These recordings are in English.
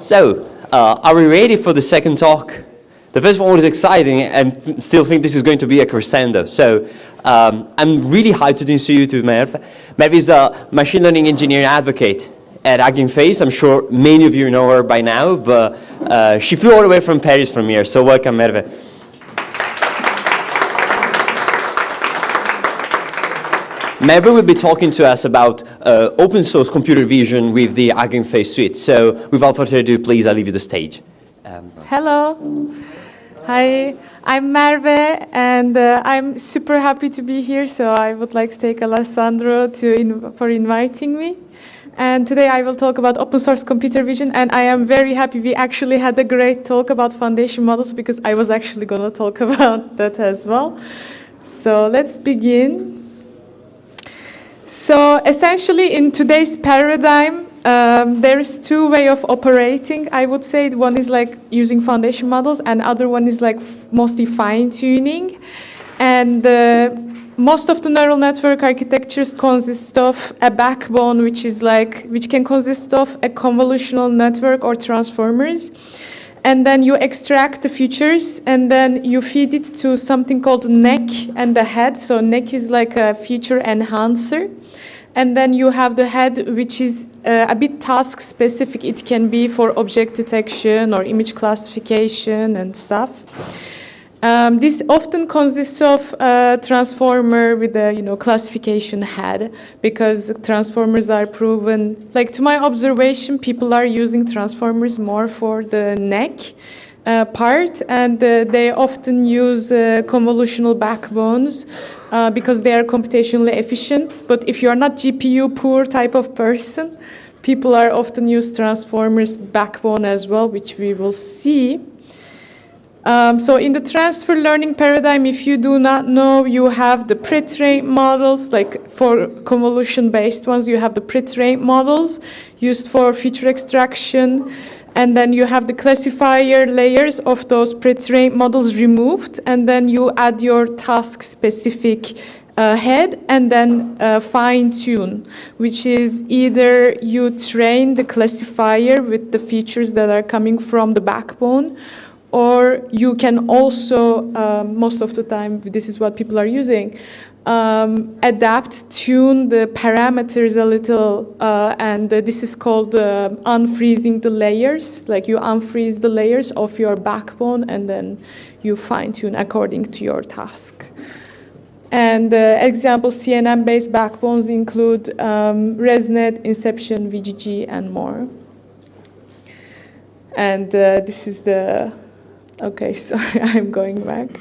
So, are we ready for the second talk? The first one was exciting, and still think this is going to be a crescendo. So, I'm really hyped to introduce you to Merve. Merve is a machine learning engineer and advocate at HuggingFace. I'm sure many of you know her by now, but she flew all the way from Paris from here. So, welcome, Merve. Merve will be talking to us about open source computer vision with the HuggingFace suite. So without further ado, please, I'll leave you the stage. Hello. Hi, I'm Merve, and I'm super happy to be here. So I would like to thank Alessandro for inviting me. And today I will talk about open source computer vision, and I am very happy we actually had a great talk about foundation models because I was actually going to talk about that as well. So let's begin. So essentially, in today's paradigm, there is two ways of operating. I would say one is like using foundation models, and other one is like mostly fine-tuning. And most of the neural network architectures consist of a backbone, which can consist of a convolutional network or transformers. And then you extract the features, and then you feed it to something called neck and the head. So neck is like a feature enhancer. And then you have the head, which is a bit task specific. It can be for object detection or image classification and stuff. This often consists of a transformer with a classification head, because transformers are proven, like to my observation, people are using transformers more for the neck part, and they often use convolutional backbones because they are computationally efficient. But if you are not GPU poor type of person, people are often use transformers backbone as well, which we will see. So in the transfer learning paradigm, if you do not know, you have the pre-trained models, like for convolution-based ones, you have the pre-trained models used for feature extraction, and then you have the classifier layers of those pre-trained models removed, and then you add your task-specific head, and then fine-tune, which is either you train the classifier with the features that are coming from the backbone, or you can also, most of the time, this is what people are using, adapt, tune the parameters a little, and this is called unfreezing the layers. Like you unfreeze the layers of your backbone, and then you fine-tune according to your task. And example CNN-based backbones include ResNet, Inception, VGG, and more. And this is the... Okay, sorry, I'm going back.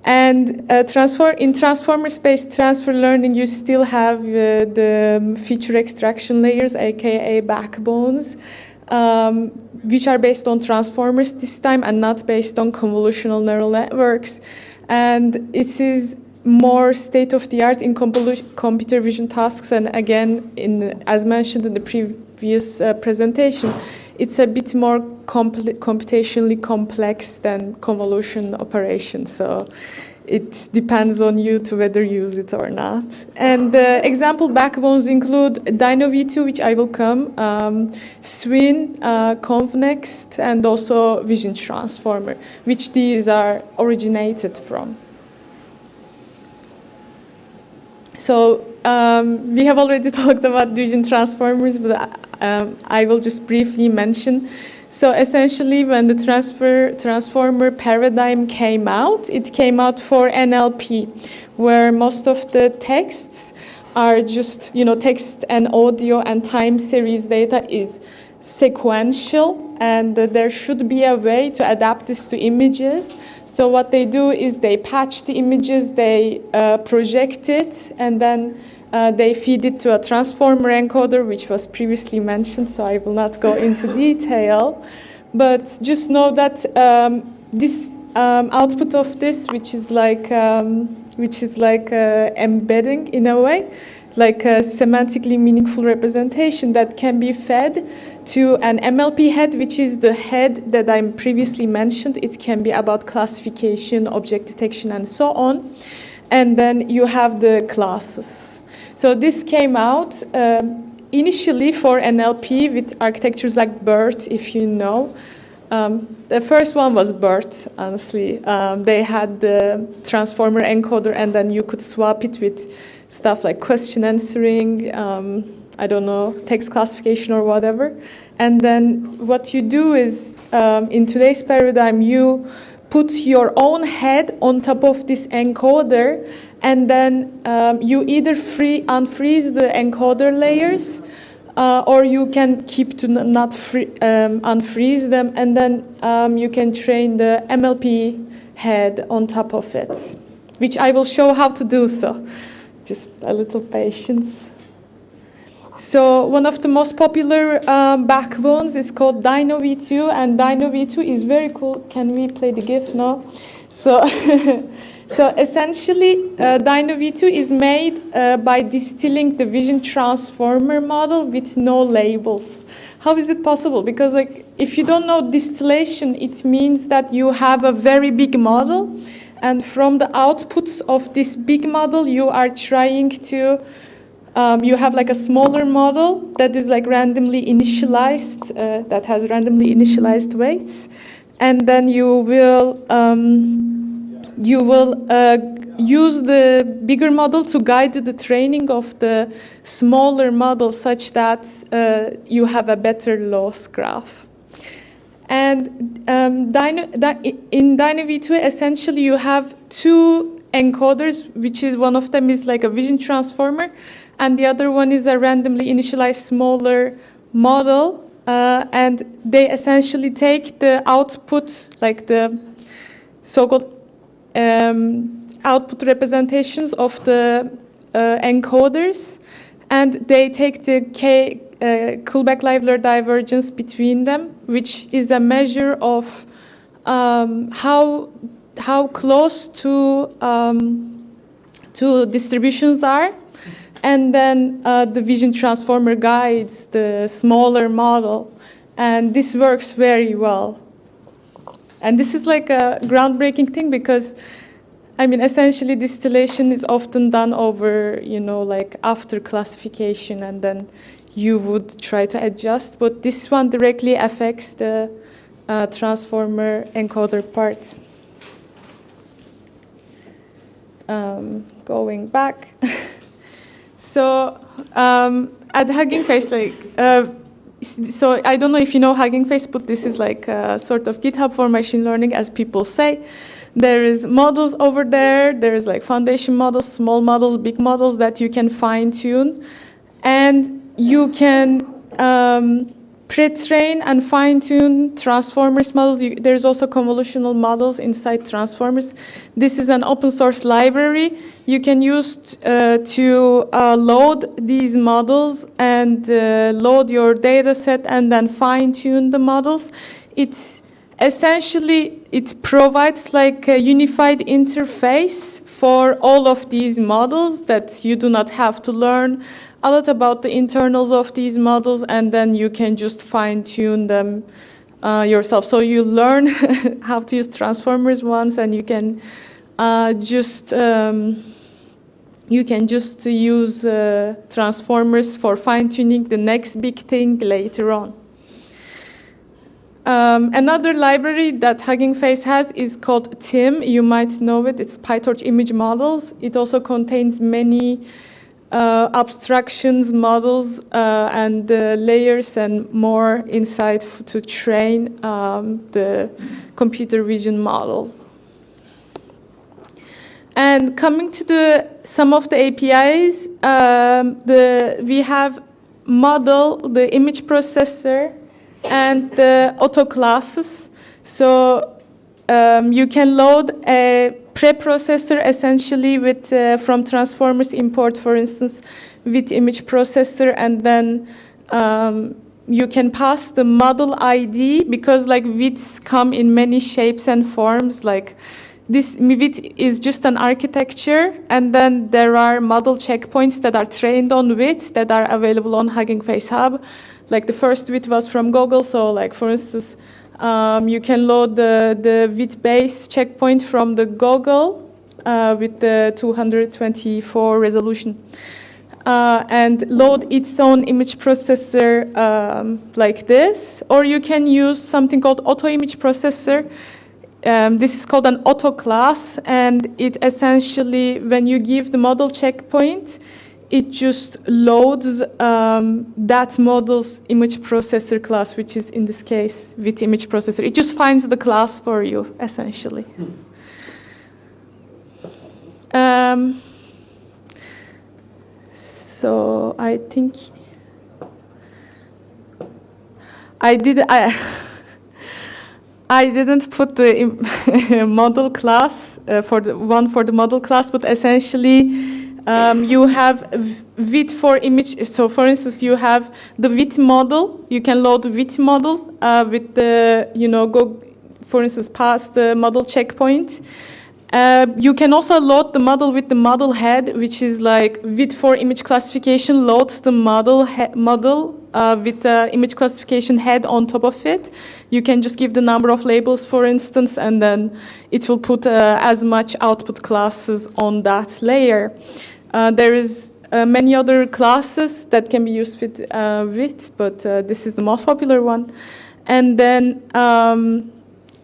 And in transformer-based transfer learning, you still have the feature extraction layers, aka backbones, which are based on transformers this time and not based on convolutional neural networks. And it is more state-of-the-art in computer vision tasks. And again, as mentioned in the previous presentation, it's a bit more computationally complex than convolution operations. So it depends on you to whether use it or not. And example backbones include Dino V2, which I will come, Swin, ConvNext, and also Vision Transformer, which these are originated from. So we have already talked about vision transformers, but I will just briefly mention. So essentially, when the transformer paradigm came out, it came out for NLP, where most of the texts are just, text and audio and time series data is sequential, and there should be a way to adapt this to images. So what they do is they patch the images, they project it, and then they feed it to a transformer encoder, which was previously mentioned, so I will not go into detail. But just know that this output of this, which is like embedding in a way, like a semantically meaningful representation that can be fed to an MLP head, which is the head that I previously mentioned. It can be about classification, object detection, and so on. And then you have the classes. So this came out initially for NLP with architectures like BERT, if you know, the first one was BERT, honestly. They had the transformer encoder, and then you could swap it with stuff like question answering, I don't know, text classification or whatever. And then what you do is, in today's paradigm, you put your own head on top of this encoder, and then you either unfreeze the encoder layers, or you can keep to not unfreeze them, and then you can train the MLP head on top of it, which I will show how to do so. Just a little patience. So one of the most popular backbones is called Dino V2, and Dino V2 is very cool. Can we play the GIF now? So, so essentially, Dino V2 is made by distilling the vision transformer model with no labels. How is it possible? Because like, if you don't know distillation, it means that you have a very big model, and from the outputs of this big model, you are trying to you have like a smaller model that is like randomly initialized, that has randomly initialized weights, and then you will use the bigger model to guide the training of the smaller model, such that you have a better loss graph. And in Dino V2, essentially you have two encoders, which is one of them is like a vision transformer, and the other one is a randomly initialized smaller model, and they essentially take the output, like the so-called output representations of the encoders, and they take the Kullback-Leibler divergence between them, which is a measure of how close to distributions are. And then the vision transformer guides the smaller model, and this works very well. And this is like a groundbreaking thing because, I mean, essentially distillation is often done over, you know, like after classification, and then you would try to adjust, but this one directly affects the transformer encoder part. Going back. So at HuggingFace, like, so I don't know if you know HuggingFace, but this is like a sort of GitHub for machine learning, as people say. There is models over there. There is like foundation models, small models, big models that you can fine tune, and you can pre-train and fine-tune transformers models. There's also convolutional models inside transformers. This is an open source library you can use to load these models and load your data set and then fine-tune the models. It's essentially, it provides like a unified interface for all of these models that you do not have to learn a lot about the internals of these models, and then you can just fine-tune them yourself. So you learn how to use transformers once, and you can just use transformers for fine-tuning the next big thing later on. Another library that HuggingFace has is called TIM. You might know it. It's PyTorch image models. It also contains many abstractions, models, and layers and more inside to train the computer vision models. And coming to some of the APIs, we have model, the image processor, and the auto classes. So you can load a preprocessor essentially with from transformers import, for instance, with image processor, and then you can pass the model ID, because like widths come in many shapes and forms. Like this width is just an architecture, and then there are model checkpoints that are trained on width that are available on HuggingFace Hub. Like the first width was from Google, so like for instance, you can load the width base checkpoint from the Google with the 224 resolution. and load its own image processor like this. Or you can use something called auto image processor. This is called an auto class, and it essentially, when you give the model checkpoint, it just loads that model's image processor class, which is in this case with image processor. It just finds the class for you, essentially. So I think I didn't put the model class for the model class, but essentially you have width for image. So for instance, you have the width model. You can load the width model with the, go, for instance, past the model checkpoint. You can also load the model with the model head, which is like width for image classification loads the model with the image classification head on top of it. You can just give the number of labels, for instance, and then it will put as much output classes on that layer. There is many other classes that can be used with width, but this is the most popular one. And then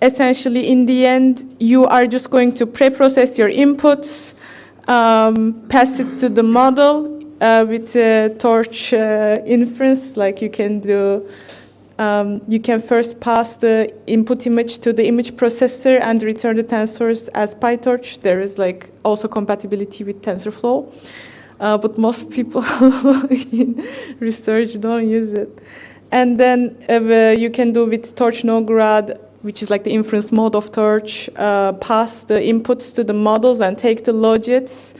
essentially, in the end, you are just going to pre-process your inputs, pass it to the model with torch inference. Like you can do, you can first pass the input image to the image processor and return the tensors as PyTorch. There is like also compatibility with TensorFlow, but most people in research don't use it. And then you can do with Torch Nograd, which is like the inference mode of Torch, pass the inputs to the models and take the logits,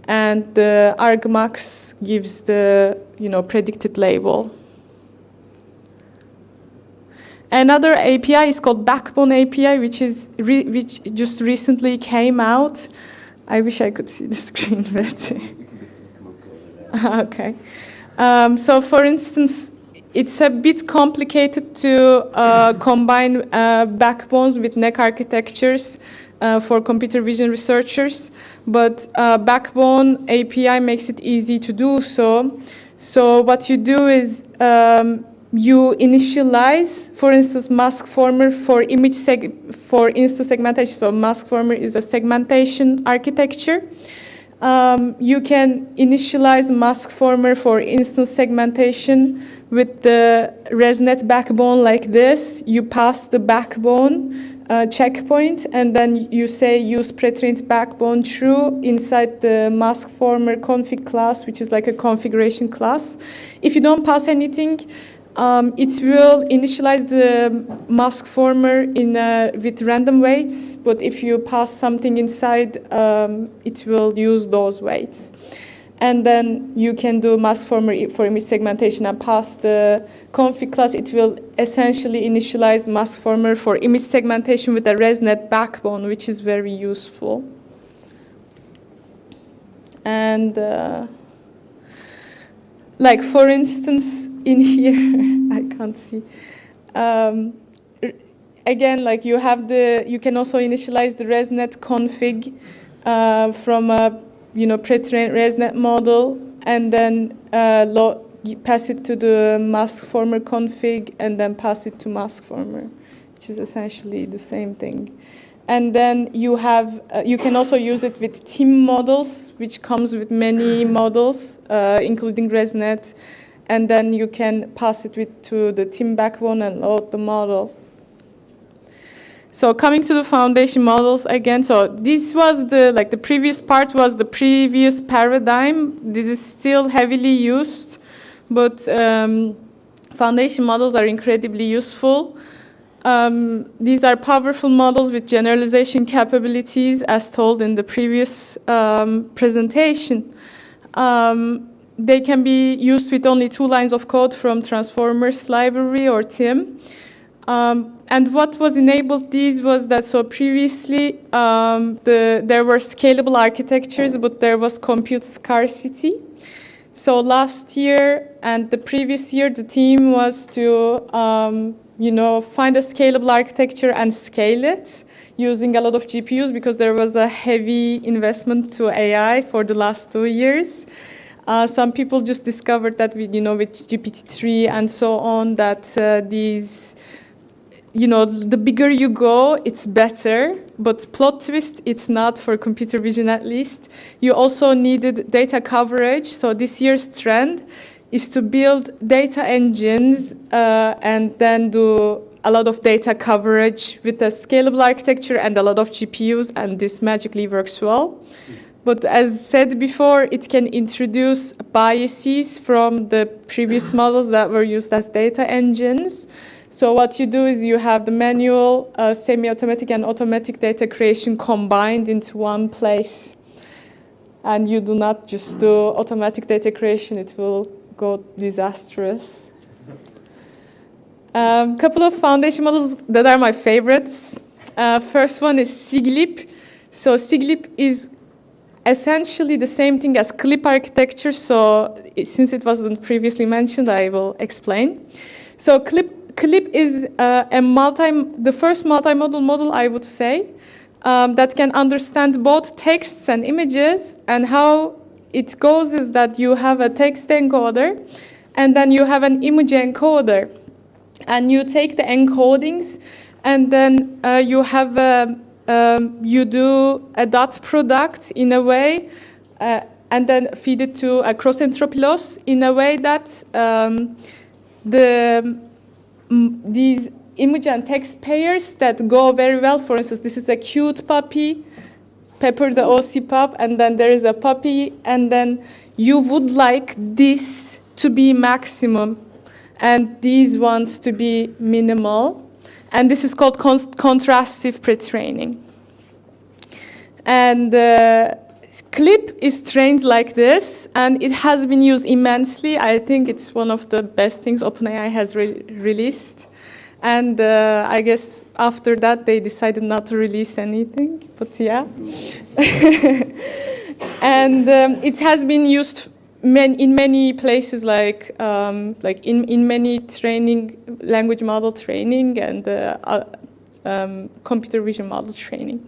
and the argmax gives the predicted label. Another API is called Backbone API, which just recently came out. I wish I could see the screen better. Okay. So for instance, it's a bit complicated to combine backbones with neck architectures for computer vision researchers, but Backbone API makes it easy to do so. So what you do is you initialize, for instance, mask former for for instance segmentation. So mask former is a segmentation architecture. You can initialize mask former for instance segmentation with the ResNet backbone like this. You pass the backbone checkpoint, and then you say use pretrained backbone true inside the mask former config class, which is like a configuration class. If you don't pass anything, it will initialize the mask former with random weights, but if you pass something inside, it will use those weights. And then you can do mask former for image segmentation and pass the config class. It will essentially initialize mask former for image segmentation with a ResNet backbone, which is very useful. And like for instance, in here, I can't see. Again, like you can also initialize the ResNet config from a pre-trained ResNet model, and then pass it to the mask former config, and then pass it to mask former, which is essentially the same thing. And then you can also use it with TIM models, which comes with many models, including ResNet, and then you can pass it to the TIM backbone and load the model. So coming to the foundation models again, so this was the previous part was the previous paradigm. This is still heavily used, but foundation models are incredibly useful. These are powerful models with generalization capabilities, as told in the previous presentation. They can be used with only 2 lines of code from Transformers library or TIM. And what was enabled these was that, so previously there were scalable architectures, but there was compute scarcity. So last year and the previous year, the team was to find a scalable architecture and scale it using a lot of GPUs, because there was a heavy investment to AI for the last 2 years. Some people just discovered that with GPT-3 and so on, that these, the bigger you go, it's better. But plot twist, it's not for computer vision at least. You also needed data coverage. So this year's trend is to build data engines and then do a lot of data coverage with a scalable architecture and a lot of GPUs, and this magically works well. But as said before, it can introduce biases from the previous models that were used as data engines. So what you do is you have the manual, semi-automatic, and automatic data creation combined into one place. And you do not just do automatic data creation, it will go disastrous. Couple of foundation models that are my favorites. First one is Siglip. So Siglip is essentially the same thing as CLIP architecture. So since it wasn't previously mentioned, I will explain. So CLIP is the first multimodal model, I would say, that can understand both texts and images. And how it goes is that you have a text encoder, and then you have an image encoder. And you take the encodings, and then you do a dot product in a way, and then feed it to a cross entropy loss in a way that these image and text pairs that go very well. For instance, this is a cute puppy, Pepper the OC pup, and then there is a puppy, and then you would like this to be maximum and these ones to be minimal. And this is called contrastive pre-training. And CLIP is trained like this, and it has been used immensely. I think it's one of the best things OpenAI has released. And I guess after that, they decided not to release anything, but yeah. And it has been used in many places, like in many language model training and computer vision model training.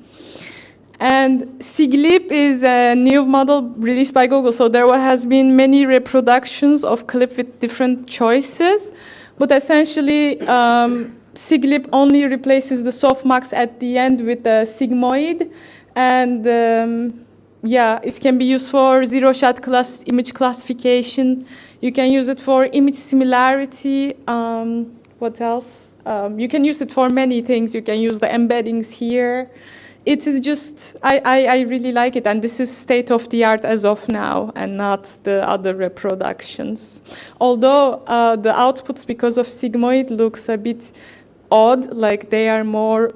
And Siglip is a new model released by Google. So there has been many reproductions of CLIP with different choices. But essentially, Siglip only replaces the softmax at the end with the sigmoid. And yeah, it can be used for zero-shot image classification. You can use it for image similarity. What else? You can use it for many things. You can use the embeddings here. It is just, I really like it. And this is state-of-the-art as of now, and not the other reproductions. Although the outputs, because of sigmoid, looks a bit odd, like they are more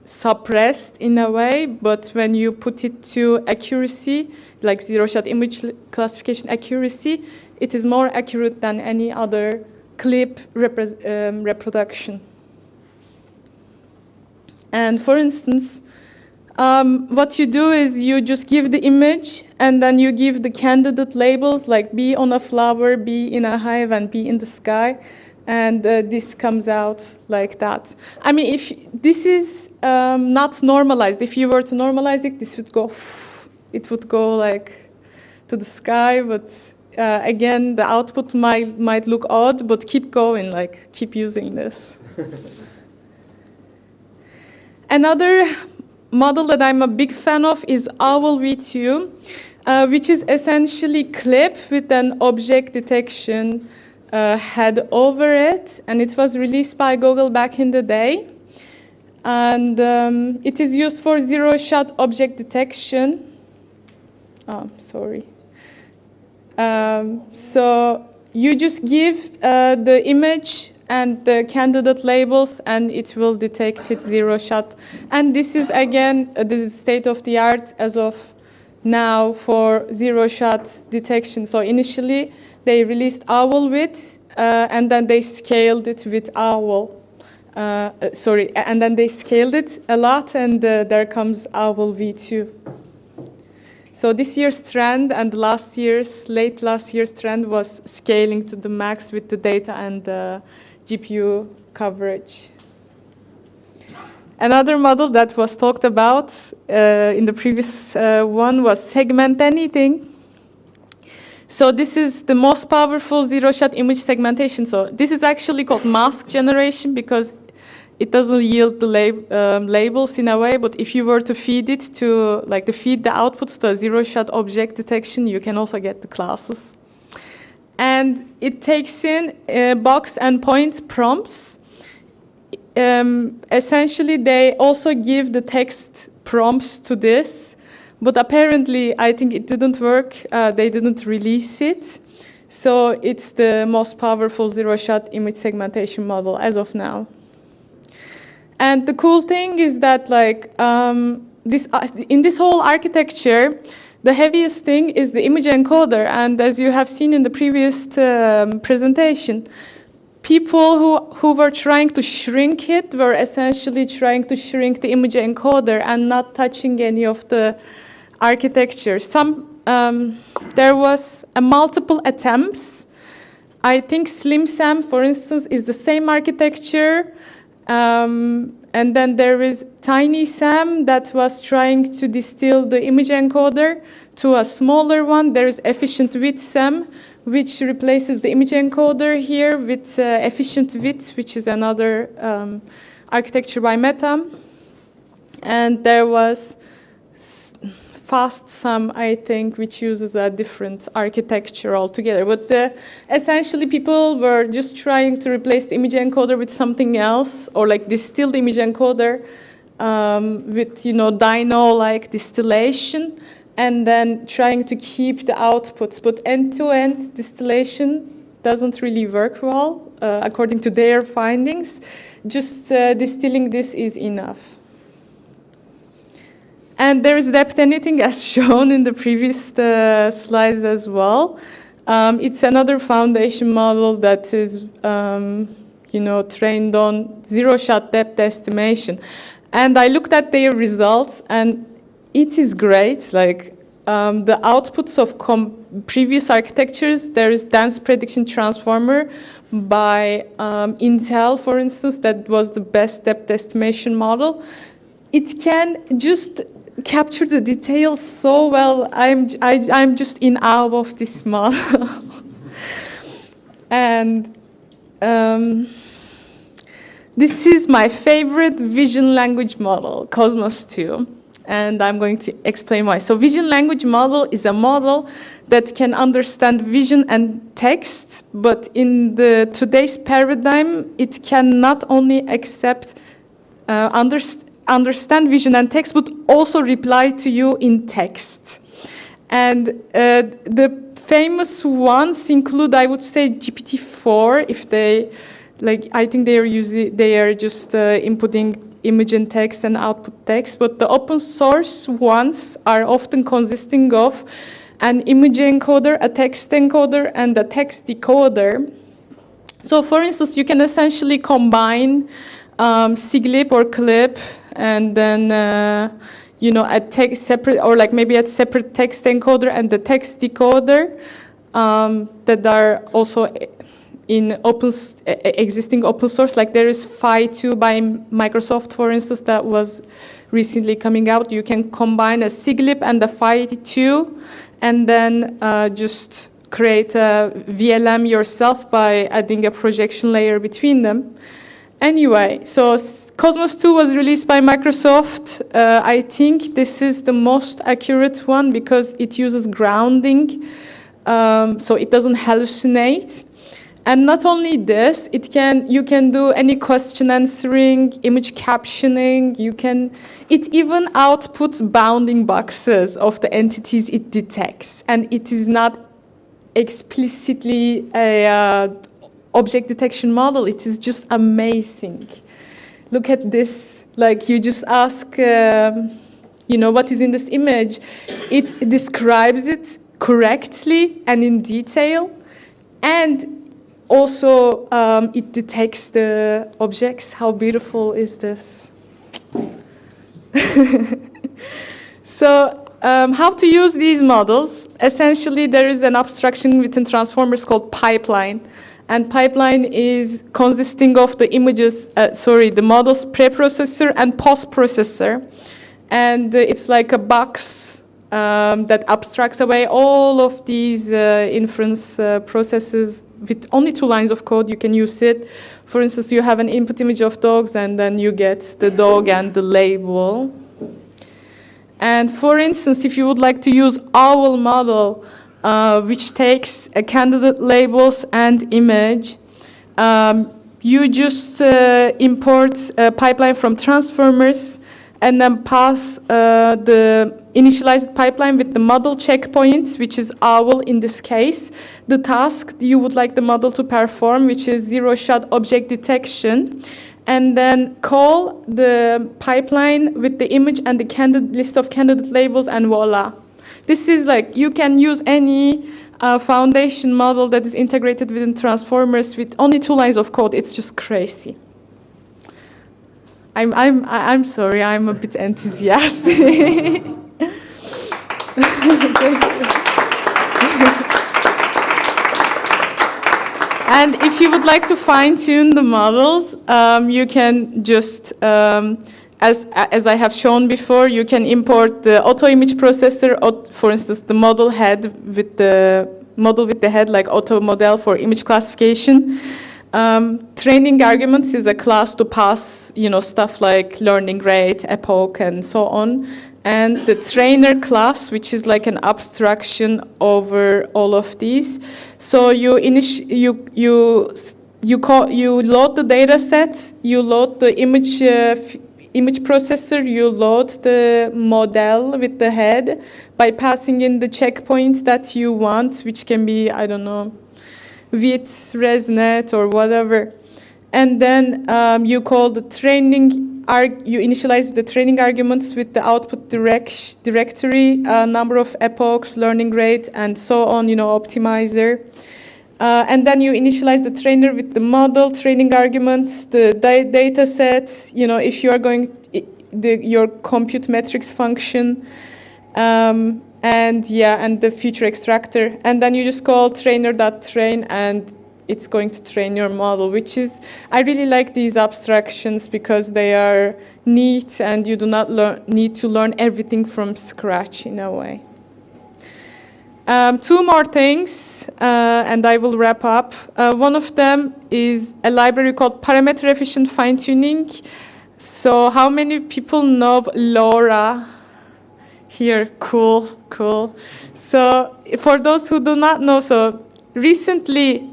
suppressed in a way, but when you put it to accuracy, like zero-shot image classification accuracy, it is more accurate than any other CLIP reproduction. And for instance, what you do is you just give the image, and then you give the candidate labels, like bee on a flower, bee in a hive, and bee in the sky. And this comes out like that. I mean, if this is not normalized, if you were to normalize it, this would go, it would go like to the sky. But again, the output might look odd, but keep going, like keep using this. Another model that I'm a big fan of is Owl V2, which is essentially CLIP with an object detection head over it, and it was released by Google back in the day. And it is used for zero-shot object detection. Oh, sorry. So you just give the image and the candidate labels, and it will detect it zero-shot. And this is, again, this is state-of-the-art as of now for zero-shot detection. So initially, they released Owl with, and then they scaled it with Owl. And then they scaled it a lot, and there comes Owl V2. So this year's trend and late last year's trend was scaling to the max with the data and the GPU coverage. Another model that was talked about in the previous one was segment anything. So this is the most powerful zero-shot image segmentation. So this is actually called mask generation because it doesn't yield the labels in a way, but if you were to feed it to, like, feed the outputs to a zero-shot object detection, you can also get the classes. And it takes in box and point prompts. Essentially, they also give the text prompts to this, but apparently, I think it didn't work. They didn't release it. So it's the most powerful zero-shot image segmentation model as of now. And the cool thing is that, like, in this whole architecture, the heaviest thing is the image encoder. And as you have seen in the previous presentation, people who were trying to shrink it were essentially trying to shrink the image encoder and not touching any of the architecture. There was multiple attempts. I think SlimSam, for instance, is the same architecture. And then there is TinySam that was trying to distill the image encoder to a smaller one. There is efficient width SAM, which replaces the image encoder here with efficient width, which is another architecture by Meta. And there was FastSam, I think, which uses a different architecture altogether. But essentially, people were just trying to replace the image encoder with something else, or like distill the image encoder with, Dino-like distillation, and then trying to keep the outputs. But end-to-end distillation doesn't really work well, according to their findings. Just distilling this is enough. And there is depth anything as shown in the previous slides as well. It's another foundation model that is, trained on zero-shot depth estimation. And I looked at their results, and it is great. Like the outputs of previous architectures, there is dense prediction transformer by Intel, for instance, that was the best depth estimation model. It can just capture the details so well. I'm just in awe of this model. And this is my favorite vision language model, Cosmos 2. And I'm going to explain why. So vision language model is a model that can understand vision and text, but in today's paradigm, it can not only accept, understand vision and text, but also reply to you in text. And the famous ones include, I would say, GPT-4, if they, I think they are just inputting image and text and output text, but the open source ones are often consisting of an image encoder, a text encoder, and a text decoder. So for instance, you can essentially combine SIGLIP or CLIP, and then a text separate, or maybe a separate text encoder and the text decoder that are also in existing open source. Like there is Phi2 by Microsoft, for instance, that was recently coming out. You can combine a SIGLIP and a Phi2, and then just create a VLM yourself by adding a projection layer between them. Anyway, so Cosmos 2 was released by Microsoft. I think this is the most accurate one because it uses grounding, so it doesn't hallucinate. And not only this, you can do any question answering, image captioning. It even outputs bounding boxes of the entities it detects, and it is not explicitly a object detection model. It is just amazing. Look at this. Like you just ask, what is in this image? It describes it correctly and in detail, and also it detects the objects. How beautiful is this? So how to use these models? Essentially, there is an abstraction within transformers called pipeline. And pipeline is consisting of the the model's preprocessor and postprocessor. And it's like a box that abstracts away all of these inference processes. With only 2 lines of code, you can use it. For instance, you have an input image of dogs, and then you get the dog and the label. And for instance, if you would like to use OWL model, which takes candidate labels and image, you just import a pipeline from transformers and then pass the initialized pipeline with the model checkpoints, which is OWL in this case, the task you would like the model to perform, which is zero-shot object detection, and then call the pipeline with the image and the list of candidate labels, and voila. This is like, you can use any foundation model that is integrated within transformers with only 2 lines of code. It's just crazy. I'm sorry, I'm a bit enthusiastic. And if you would like to fine-tune the models, you can just, as I have shown before, you can import the auto image processor, for instance, the model head with the model with the head, like auto model for image classification. Training arguments is a class to pass, stuff like learning rate, epoch, and so on. And the trainer class, which is like an abstraction over all of these. So you load the data set, you load the image processor, you load the model with the head by passing in the checkpoints that you want, which can be, I don't know, with ResNet or whatever. And then you call the training, you initialize the training arguments with the output directory, number of epochs, learning rate, and so on, optimizer. And then you initialize the trainer with the model, training arguments, the data set, if you are going, your compute metrics function, and the feature extractor. And then you just call trainer.train, and it's going to train your model, which is, I really like these abstractions because they are neat and you do not need to learn everything from scratch in a way. 2 more things, and I will wrap up. One of them is a library called parameter efficient fine-tuning. So how many people know LoRa? Here, cool. So for those who do not know, so recently,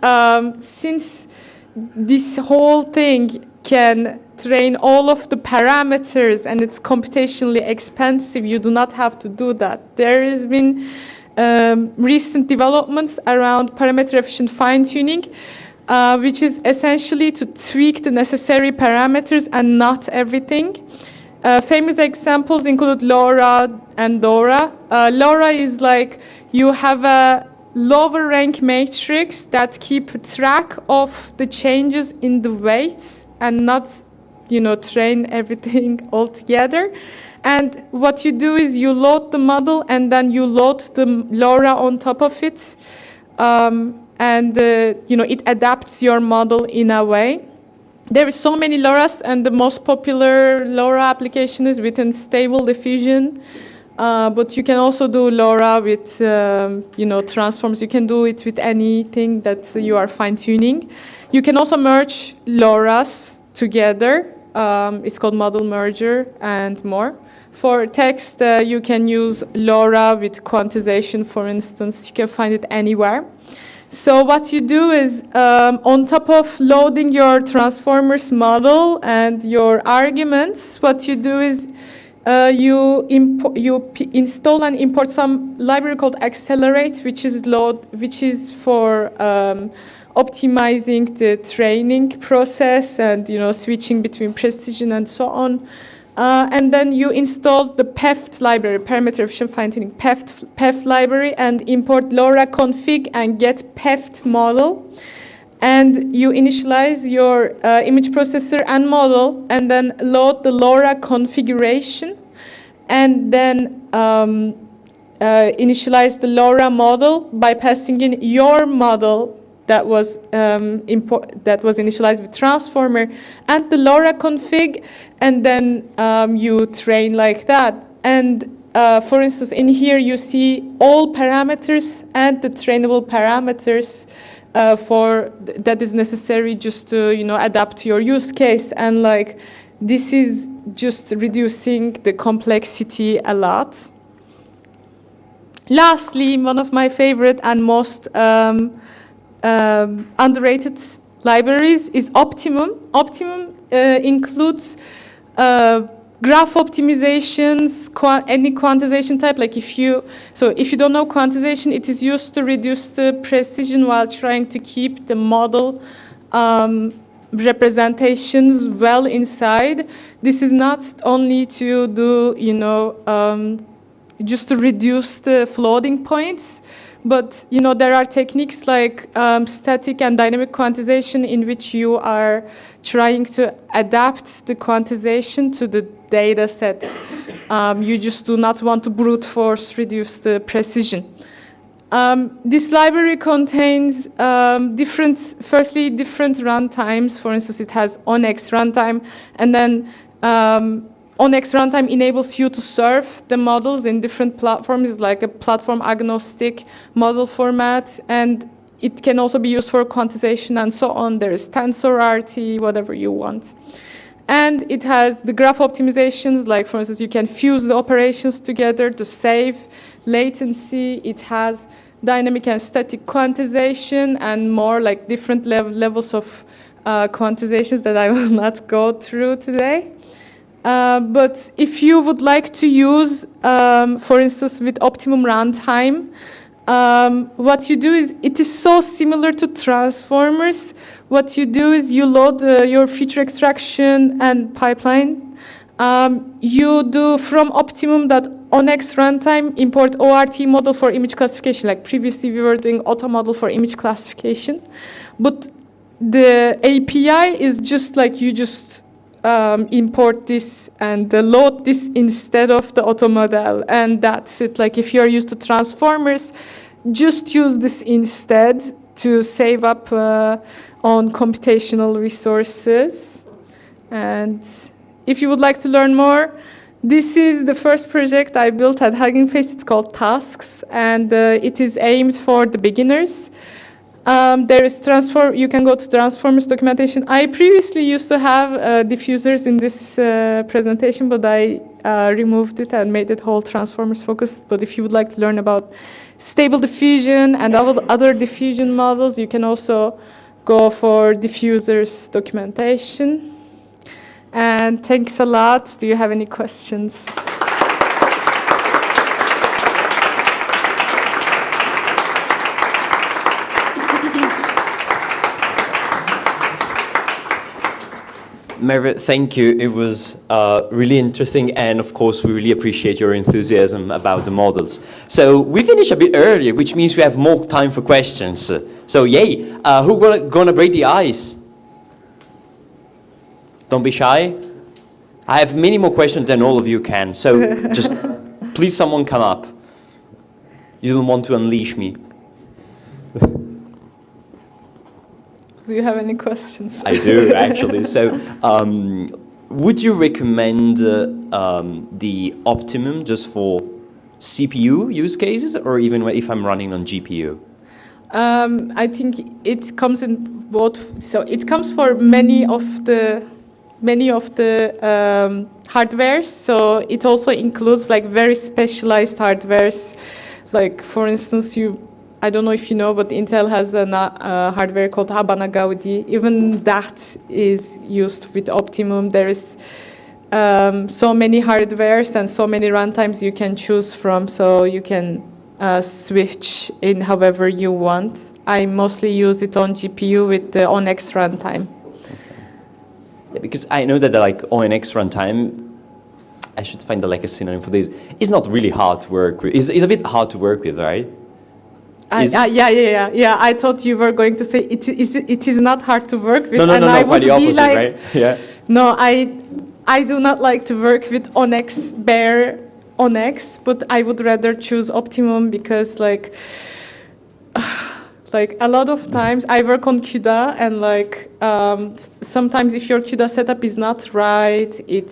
since this whole thing can train all of the parameters and it's computationally expensive, you do not have to do that. There has been recent developments around parameter efficient fine-tuning, which is essentially to tweak the necessary parameters and not everything. Famous examples include LoRa and DORA. LoRa is like you have a lower rank matrix that keep track of the changes in the weights and not, train everything all together. And what you do is you load the model and then you load the LoRa on top of it. It adapts your model in a way. There are so many LoRa's, and the most popular LoRa application is within stable diffusion. But you can also do LoRa with, transforms. You can do it with anything that you are fine-tuning. You can also merge LoRa's together. It's called model merger and more. For text, you can use LoRa with quantization, for instance. You can find it anywhere. So what you do is, on top of loading your transformers model and your arguments, what you do is you install and import some library called Accelerate, which is for optimizing the training process and switching between precision and so on. And then you install the PEFT library, parameter efficient fine-tuning PEFT library, and import LoRa config and get PEFT model. And you initialize your image processor and model, and then load the LoRa configuration, and then initialize the LoRa model by passing in your model that was initialized with transformer and the LoRa config, and then you train like that. And for instance, in here you see all parameters and the trainable parameters that is necessary just to, adapt to your use case. And like, this is just reducing the complexity a lot. Lastly, one of my favorite and most underrated libraries is Optimum. Optimum includes graph optimizations, any quantization type. Like if you don't know quantization, it is used to reduce the precision while trying to keep the model representations well inside. This is not only to do, just to reduce the floating points, but there are techniques like static and dynamic quantization in which you are trying to adapt the quantization to the data set. You just do not want to brute force reduce the precision. This library contains different runtimes. For instance, it has OnX runtime, and then OnX runtime enables you to serve the models in different platforms, like a platform agnostic model format, and it can also be used for quantization and so on. There is TensorRT, whatever you want. And it has the graph optimizations, like for instance, you can fuse the operations together to save latency. It has dynamic and static quantization and more like different levels of quantizations that I will not go through today. But if you would like to use, for instance, with Optimum runtime, what you do is, it is so similar to transformers. What you do is you load your feature extraction and pipeline. You do from Optimum.onX runtime import ORT model for image classification. Like previously we were doing auto model for image classification. But the API is just like you just import this and load this instead of the auto model, and that's it. Like if you're used to transformers, just use this instead to save up on computational resources. And if you would like to learn more, this is the first project I built at HuggingFace. It's called Tasks, and it is aimed for the beginners. There is you can go to Transformers documentation. I previously used to have diffusers in this presentation, but I removed it and made it whole Transformers focused. But if you would like to learn about stable diffusion and other diffusion models, you can also go for diffusers documentation. And thanks a lot. Do you have any questions? Merve, thank you. It was really interesting, and of course, we really appreciate your enthusiasm about the models. So we finished a bit earlier, which means we have more time for questions. So yay! Who gonna break the ice? Don't be shy. I have many more questions than all of you can. So just please, someone come up. You don't want to unleash me. Do you have any questions? I do, actually. So, would you recommend the Optimum just for CPU use cases, or even if I'm running on GPU? I think it comes in both. So it comes for many of the hardwares. So it also includes like very specialized hardwares. Like for instance, I don't know if you know, but Intel has a hardware called Habana Gaudi. Even that is used with Optimum. There is so many hardwares and so many runtimes you can choose from, so you can switch in however you want. I mostly use it on GPU with the OnX runtime. Okay. Yeah, because I know that like OnX runtime, I should find like a synonym for this, is not really hard to work with. It's a bit hard to work with, right? Yeah. I thought you were going to say it is not hard to work with. No, I would quite the opposite, like, right? Yeah. No, I do not like to work with OnX, bare OnX, but I would rather choose Optimum because like a lot of times I work on CUDA and like sometimes if your CUDA setup is not right, it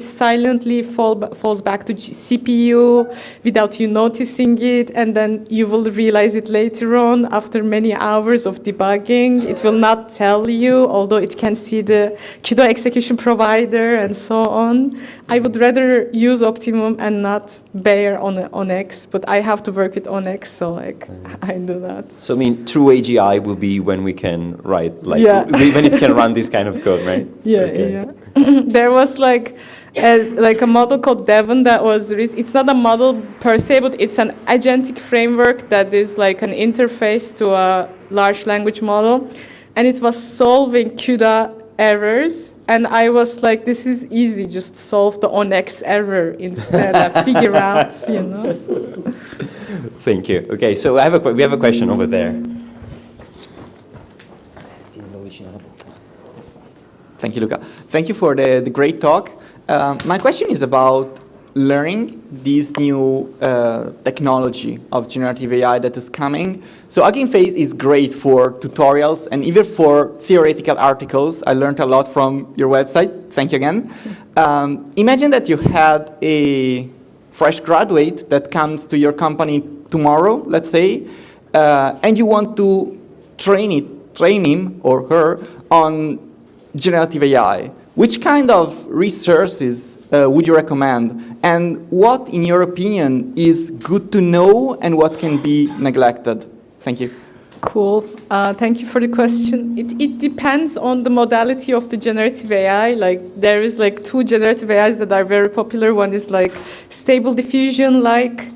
silently falls back to CPU without you noticing it, and then you will realize it later on after many hours of debugging. It will not tell you, although it can see the CUDA execution provider and so on. I would rather use Optimum and not bear on X, but I have to work with Onyx, so like I do that. So I mean, true AGI will be when we can write, like when it can run this kind of code, right? Yeah. There was like a model called Devon that was, it's not a model per se, but it's an agentic framework that is like an interface to a large language model, and it was solving CUDA errors, and I was like, this is easy, just solve the Onyx error instead and figure out, you know. Thank you. Okay, so we have a question over there. Thank you, Luca. Thank you for the great talk. My question is about learning this new technology of generative AI that is coming. So HuggingFace is great for tutorials and even for theoretical articles. I learned a lot from your website. Thank you again. Imagine that you had a fresh graduate that comes to your company tomorrow, let's say, and you want to train him or her on generative AI. Which kind of resources would you recommend? And what, in your opinion, is good to know and what can be neglected? Thank you. Cool. Thank you for the question. It depends on the modality of the generative AI. Like there is like two generative AIs that are very popular. One is like stable diffusion like